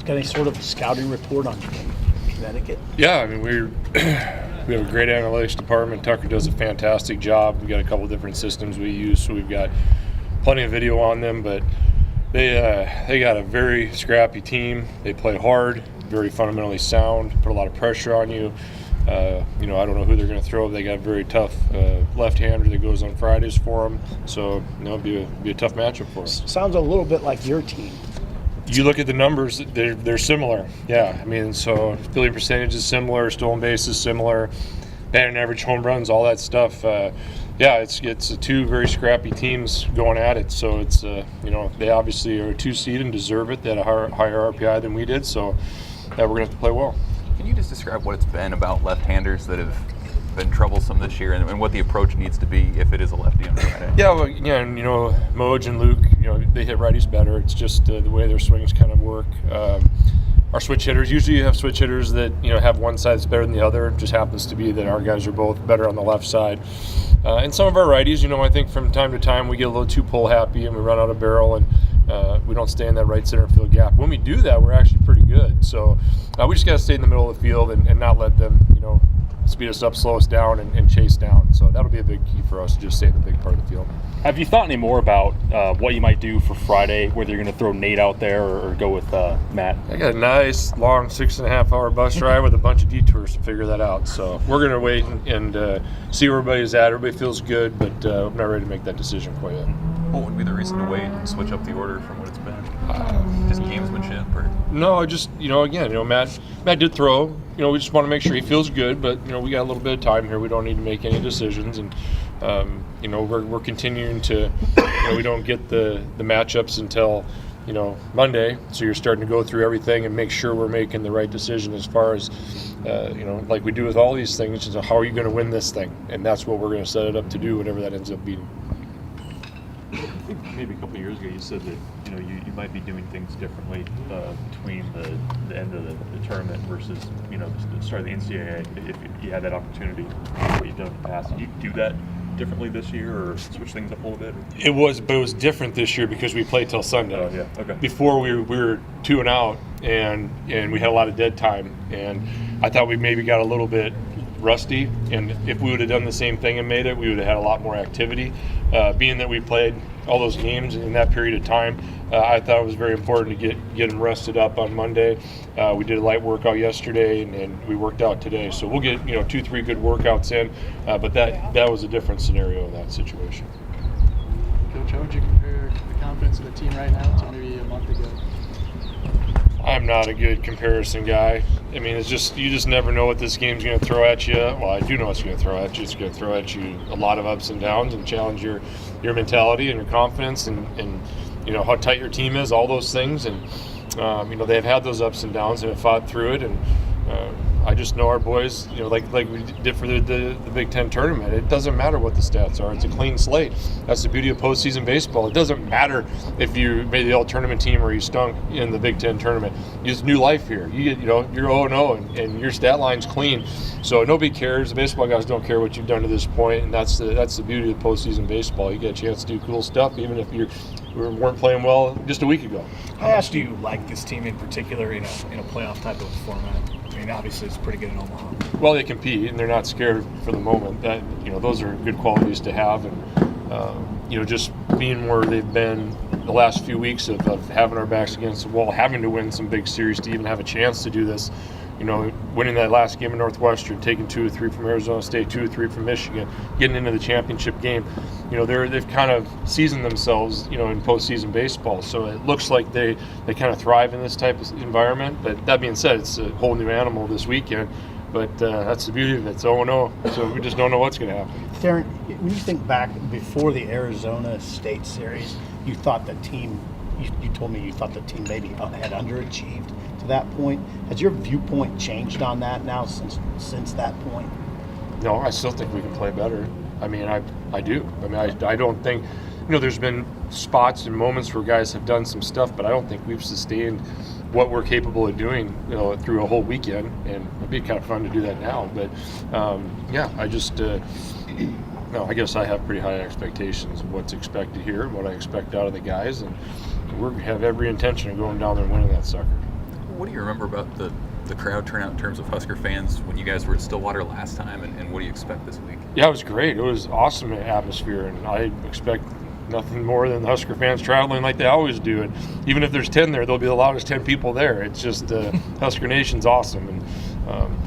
got any sort of scouting report on Connecticut? Yeah, I mean, we have a great analytics department. Tucker does a fantastic job. We got a couple different systems we use, so we've got plenty of video on them. But they got a very scrappy team. They play hard, very fundamentally sound, put a lot of pressure on you. I don't know who they're going to throw. They got a very tough left-hander that goes on Fridays for them. So, it'll be a tough matchup for us. Sounds a little bit like your team. You look at the numbers; they're similar. Yeah, I mean, so fielding percentage is similar, stolen base is similar, batting average, home runs, all that stuff. It's two very scrappy teams going at it. So it's they obviously are a 2 seed and deserve it. They had a higher RPI than we did. So we're going to have to play well. Can you just describe what it's been about left-handers that have been troublesome this year, and what the approach needs to be if it is a lefty on Friday? Yeah, well, Moj and Luke, they hit righties better. It's just the way their swings kind of work. Our switch hitters, usually you have switch hitters that have one side that's better than the other. It just happens to be that our guys are both better on the left side. And some of our righties, I think from time to time we get a little too pull happy and we run out of barrel and we don't stay in that right center field gap. When we do that, we're actually pretty good. So we just got to stay in the middle of the field and not let them, speed us up, slow us down, and chase down. So that'll be a big key for us to just stay in the big part of the field. Have you thought any more about what you might do for Friday, whether you're going to throw Nate out there or go with Matt? I got a nice, long 6.5-hour bus ride with a bunch of detours to figure that out. So we're going to wait and see where everybody's at. Everybody feels good, but I'm not ready to make that decision quite yet. What would be the reason to wait and switch up the order from what it's been? Just gamesmanship? Or? No, just, Matt did throw. We just want to make sure he feels good, but, we got a little bit of time here. We don't need to make any decisions. And, we're continuing to, we don't get the matchups until, Monday. So you're starting to go through everything and make sure we're making the right decision as far as, like we do with all these things, how are you going to win this thing? And that's what we're going to set it up to do, whatever that ends up being. I think maybe a couple of years ago you said that you might be doing things differently between the end of the tournament versus the start of the NCAA if you had that opportunity. What you've done in the past, did you do that differently this year or switch things up a little bit? It was different this year because we played till Sunday. Oh yeah, okay. Before we were 2 and out and we had a lot of dead time, and I thought we maybe got a little bit rusty, and if we would have done the same thing and made it, we would have had a lot more activity. Being that we played all those games in that period of time, I thought it was very important to get them rested up on Monday. We did a light workout yesterday, and we worked out today. So we'll get 2-3 good workouts in, but that was a different scenario in that situation. Coach, how would you compare the confidence of the team right now to maybe a month ago? I'm not a good comparison guy. I mean, it's just you just never know what this game's going to throw at you. Well, I do know it's going to throw at you. It's going to throw at you a lot of ups and downs and challenge your mentality and your confidence and how tight your team is, all those things. And they've had those ups and downs and have fought through it. And I just know our boys, like we did for the Big Ten tournament. It doesn't matter what the stats are. It's a clean slate. That's the beauty of postseason baseball. It doesn't matter if you made the all-tournament team or you stunk in the Big Ten tournament. It's new life here. You get, you're 0-0 and your stat line's clean. So nobody cares. The baseball guys don't care what you've done to this point, and that's the beauty of postseason baseball. You get a chance to do cool stuff, even if we weren't playing well just a week ago. How much do you like this team in particular in a playoff type of format? I mean, obviously it's pretty good in Omaha. Well, they compete and they're not scared for the moment. That those are good qualities to have, and just being where they've been the last few weeks of having our backs against the wall, having to win some big series to even have a chance to do this. Winning that last game in Northwestern, taking 2 or 3 from Arizona State, 2 or 3 from Michigan, getting into the championship game. They've kind of seasoned themselves, in postseason baseball. So it looks like they kind of thrive in this type of environment. But that being said, it's a whole new animal this weekend. But that's the beauty of it. It's 0-0, so we just don't know what's going to happen. Darin, when you think back before the Arizona State series, you thought the team, you told me you thought the team maybe had underachieved to that point. Has your viewpoint changed on that now since that point? No, I still think we can play better. I mean, I do. I mean, I don't think, there's been spots and moments where guys have done some stuff, but I don't think we've sustained what we're capable of doing, through a whole weekend, and it'd be kind of fun to do that now. But I just, I guess I have pretty high expectations of what's expected here and what I expect out of the guys, and we have every intention of going down there and winning that sucker. What do you remember about the crowd turnout in terms of Husker fans when you guys were at Stillwater last time, and what do you expect this week? Yeah, it was great. It was awesome atmosphere, and I expect nothing more than the Husker fans traveling like they always do. And even if there's 10 there, there'll be the loudest 10 people there. It's just Husker Nation's awesome. And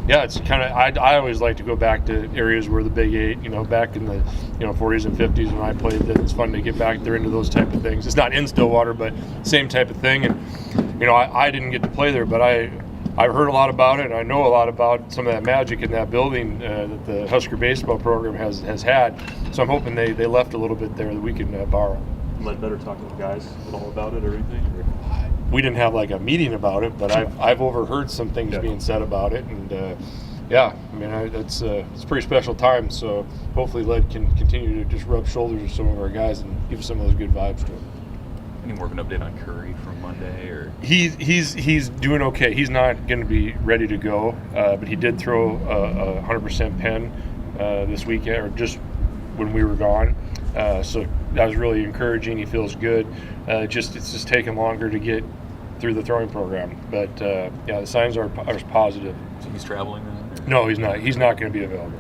yeah, it's kind of I always like to go back to areas where the Big Eight, back in the 40s and 50s when I played. That it's fun to get back there into those type of things. It's not in Stillwater, but same type of thing. And I didn't get to play there, but I've heard a lot about it, and I know a lot about some of that magic in that building that the Husker baseball program has had. So I'm hoping they left a little bit there that we can borrow. Let better talk to the guys at all about it or anything? Or? We didn't have like a meeting about it, but I've overheard some things being said about it, and yeah, I mean it's a pretty special time. So hopefully Led can continue to just rub shoulders with some of our guys and give some of those good vibes to them. Any more of an update on Curry from Monday, or he's doing okay. He's not going to be ready to go, but he did throw a 100% pen this weekend, or just when we were gone. So that was really encouraging. He feels good. It's just taking longer to get through the throwing program, but yeah, the signs are positive. so he's traveling then? Or? No, he's not. He's not going to be available.